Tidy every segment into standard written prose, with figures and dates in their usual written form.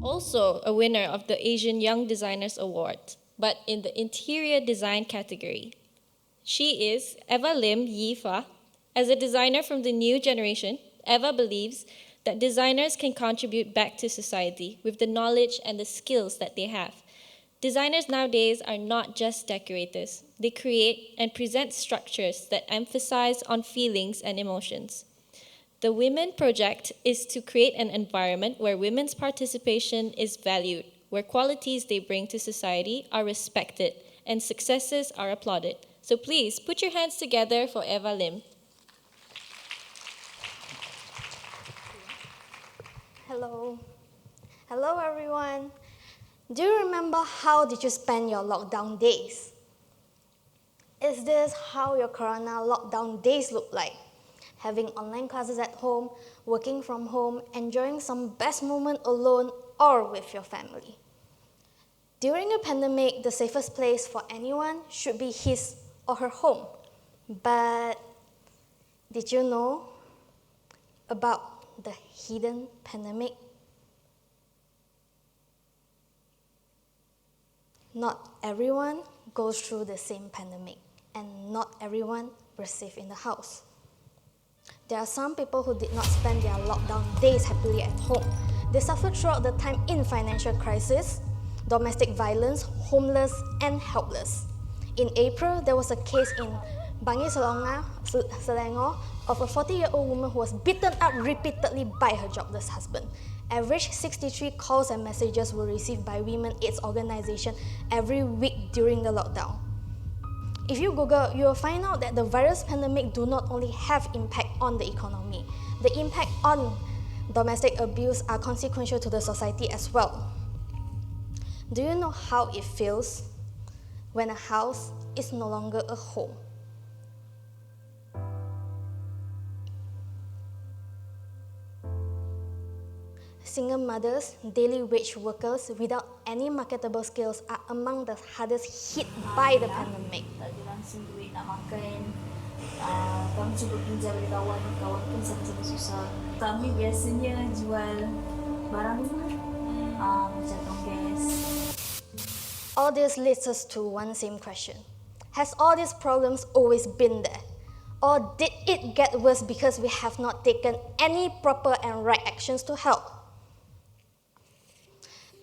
Also a winner of the Asian Young Designers Award, but in the interior design category. She is Lim Yee Fah. As a designer from the new generation, Eva believes that designers can contribute back to society with the knowledge and the skills that they have. Designers nowadays are not just decorators. They create and present structures that emphasize on feelings and emotions. The Women Project is to create an environment where women's participation is valued, where qualities they bring to society are respected, and successes are applauded. So please, put your hands together for Eva Lim. Hello. Hello, everyone. Do you remember how did you spend your lockdown days? Is this how your Corona lockdown days look like? Having online classes at home, working from home, enjoying some best moment alone or with your family. During a pandemic, the safest place for anyone should be his or her home. But did you know about the hidden pandemic? Not everyone goes through the same pandemic, and not everyone was safe in the house. There are some people who did not spend their lockdown days happily at home. They suffered throughout the time in financial crisis, domestic violence, homeless, and helpless. In April, there was a case in Selangor of a 40-year-old woman who was beaten up repeatedly by her jobless husband. Average 63 calls and messages were received by Women AIDS organization every week during the lockdown. If you Google, you will find out that the virus pandemic do not only have impact on the economy, the impact on domestic abuse are consequential to the society as well. Do you know how it feels when a house is no longer a home? Single mothers, daily wage workers without any marketable skills are among the hardest hit by the pandemic. Tak ada langsung duit nak makan. Kami cuba pinjam dari kawan pun sama-sama susah. Kami biasanya jual barang rumah, macam tongges. All this leads us to one same question. Has all these problems always been there? Or did it get worse because we have not taken any proper and right actions to help?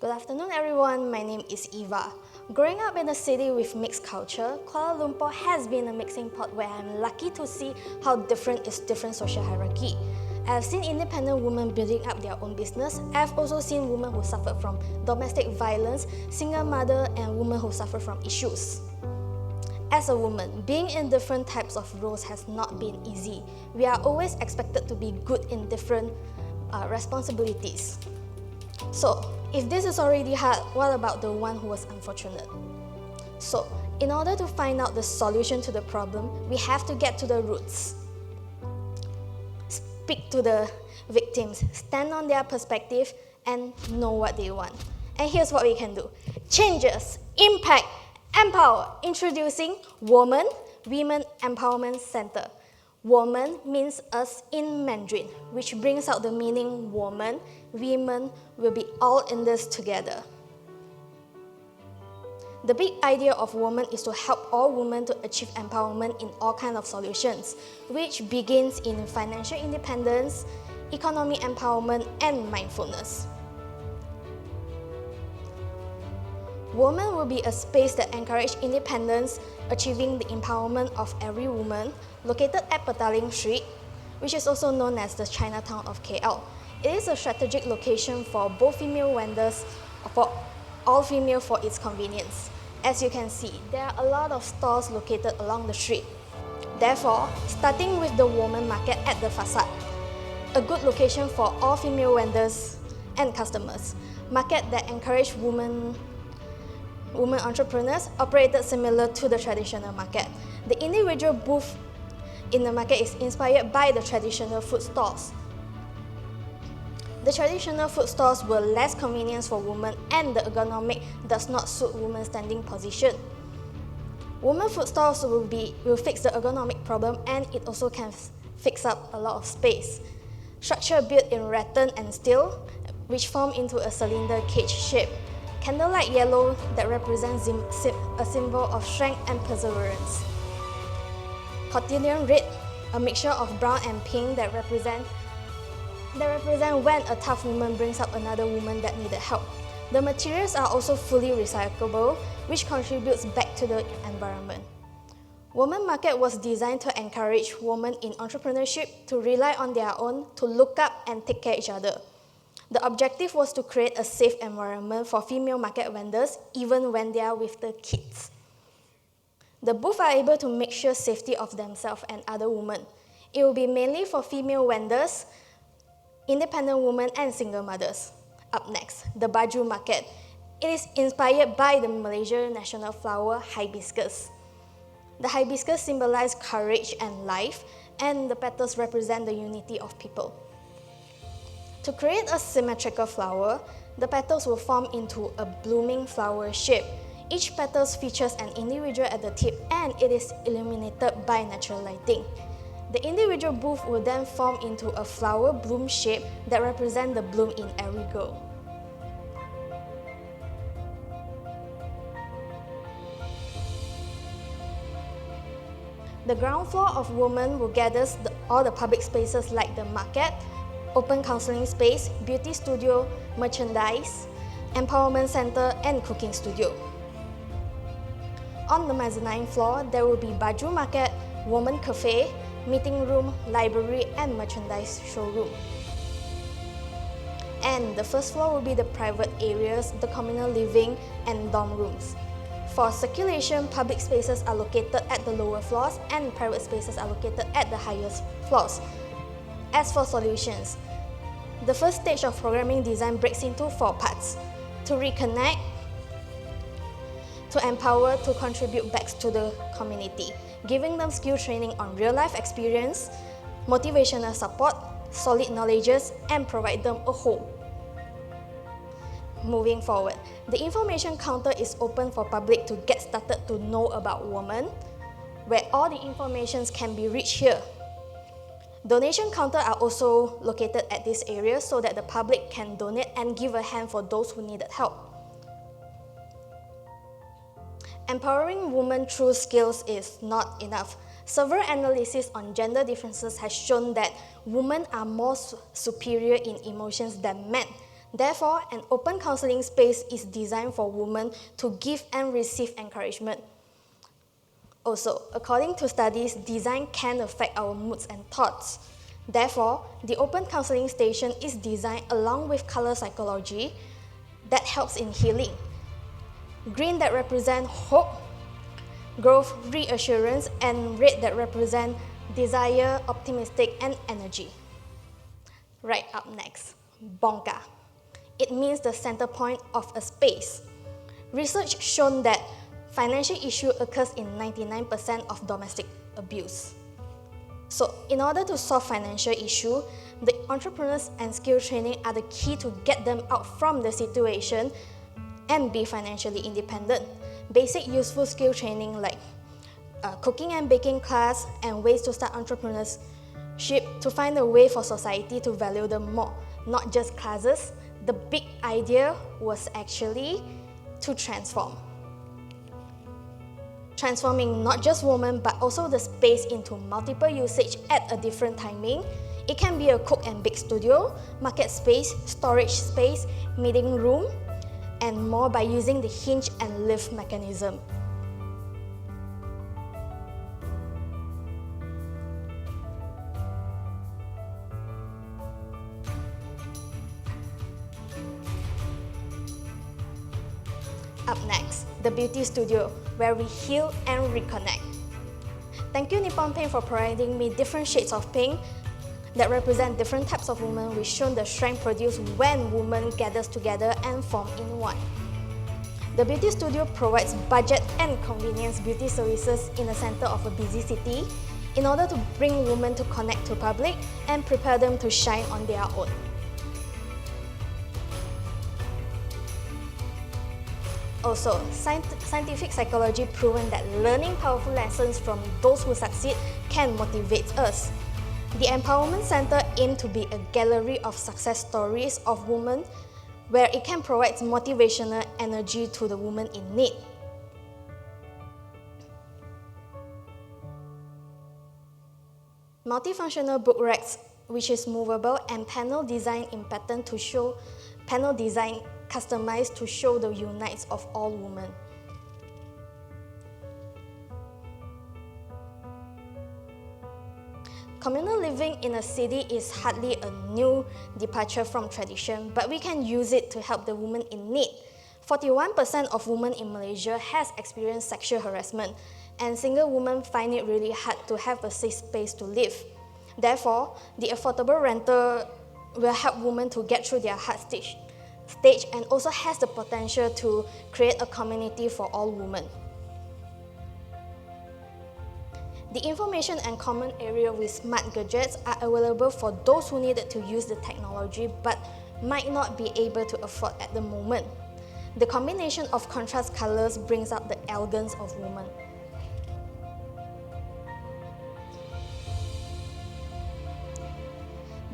Good afternoon, everyone. My name is Eva. Growing up in a city with mixed culture, Kuala Lumpur has been a mixing pot where I'm lucky to see how different is different social hierarchy. I've seen independent women building up their own business. I've also seen women who suffer from domestic violence, single mother, and women who suffer from issues. As a woman, being in different types of roles has not been easy. We are always expected to be good in different responsibilities. So, if this is already hard, what about the one who was unfortunate? So, in order to find out the solution to the problem, we have to get to the roots. Speak to the victims, stand on their perspective, and know what they want. And here's what we can do. Changes, impact, empower. Introducing Women Empowerment Center. Woman means us in Mandarin, which brings out the meaning woman, women will be all in this together. The big idea of women is to help all women to achieve empowerment in all kinds of solutions, which begins in financial independence, economic empowerment, and mindfulness. Women will be a space that encourages independence, achieving the empowerment of every woman, located at Petaling Street, which is also known as the Chinatown of KL. It is a strategic location for both female vendors, for all female for its convenience. As you can see, there are a lot of stores located along the street. Therefore, starting with the woman market at the facade, a good location for all female vendors and customers. Market that encourage women entrepreneurs operated similar to the traditional market. The individual booth in the market is inspired by the traditional food stalls. The traditional food stalls were less convenient for women and the ergonomic does not suit women's standing position. Women food stalls will fix the ergonomic problem and it also can fix up a lot of space. Structure built in rattan and steel which form into a cylinder cage shape. Candlelight yellow that represents a symbol of strength and perseverance. Cotillion red, a mixture of brown and pink that represent when a tough woman brings up another woman that needed help. The materials are also fully recyclable, which contributes back to the environment. Women Market was designed to encourage women in entrepreneurship to rely on their own, to look up and take care of each other. The objective was to create a safe environment for female market vendors, even when they are with the kids. The booths are able to make sure safety of themselves and other women. It will be mainly for female vendors, independent women, and single mothers. Up next, the Baju Market. It is inspired by the Malaysian national flower, hibiscus. The hibiscus symbolizes courage and life, and the petals represent the unity of people. To create a symmetrical flower, the petals will form into a blooming flower shape. Each petal features an individual at the tip, and it is illuminated by natural lighting. The individual booth will then form into a flower bloom shape that represents the bloom in every girl. The ground floor of women will gather all the public spaces like the market, open counseling space, beauty studio, merchandise, empowerment center, and cooking studio. On the mezzanine floor, there will be Baju Market, woman cafe, meeting room, library, and merchandise showroom. And the first floor will be the private areas, the communal living, and dorm rooms. For circulation, public spaces are located at the lower floors and private spaces are located at the highest floors. As for solutions, the first stage of programming design breaks into 4 parts: to reconnect, to empower, to contribute back to the community, giving them skill training on real-life experience, motivational support, solid knowledges, and provide them a home. Moving forward, the information counter is open for public to get started to know about women, where all the informations can be reached here. Donation counters are also located at this area so that the public can donate and give a hand for those who needed help. Empowering women through skills is not enough. Several analyses on gender differences has shown that women are more superior in emotions than men. Therefore, an open counseling space is designed for women to give and receive encouragement. Also, according to studies, design can affect our moods and thoughts. Therefore, the open counseling station is designed along with color psychology that helps in healing. Green that represent hope, growth, reassurance, and red that represent desire, optimistic, and energy. Right up next, Bongka. It means the center point of a space. Research shown that financial issue occurs in 99% of domestic abuse. So, in order to solve financial issue, the entrepreneurs and skill training are the key to get them out from the situation and be financially independent. Basic useful skill training like cooking and baking class and ways to start entrepreneurship to find a way for society to value them more, not just classes. The big idea was actually to transform. Transforming not just women but also the space into multiple usage at a different timing. It can be a cook and bake studio, market space, storage space, meeting room, and more by using the hinge and lift mechanism. Up next, the beauty studio, where we heal and reconnect. Thank you Nippon Paint for providing me different shades of pink that represent different types of women, which show the strength produced when women gathers together and form in one. The beauty studio provides budget and convenience beauty services in the center of a busy city in order to bring women to connect to public and prepare them to shine on their own. Also, scientific psychology proven that learning powerful lessons from those who succeed can motivate us. The Empowerment Center aims to be a gallery of success stories of women where it can provide motivational energy to the women in need. Multifunctional book racks, which is movable, and panel design in pattern to show panel design customized to show the unites of all women. Communal living in a city is hardly a new departure from tradition, but we can use it to help the women in need. 41% of women in Malaysia has experienced sexual harassment, and single women find it really hard to have a safe space to live. Therefore, the affordable rental will help women to get through their hard stage and also has the potential to create a community for all women. The information and common area with smart gadgets are available for those who needed to use the technology but might not be able to afford at the moment. The combination of contrast colors brings out the elegance of women.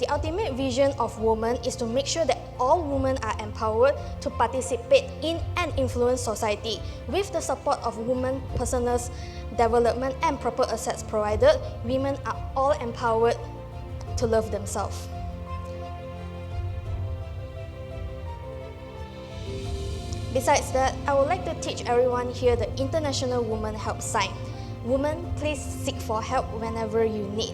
The ultimate vision of women is to make sure that all women are empowered to participate in and influence society. With the support of women, personal development and proper assets provided, women are all empowered to love themselves. Besides that, I would like to teach everyone here the International Women Help Sign. Women, please seek for help whenever you need.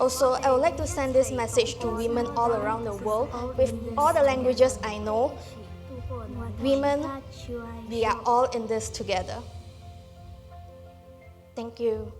Also, I would like to send this message to women all around the world with all the languages I know. Women, we are all in this together. Thank you.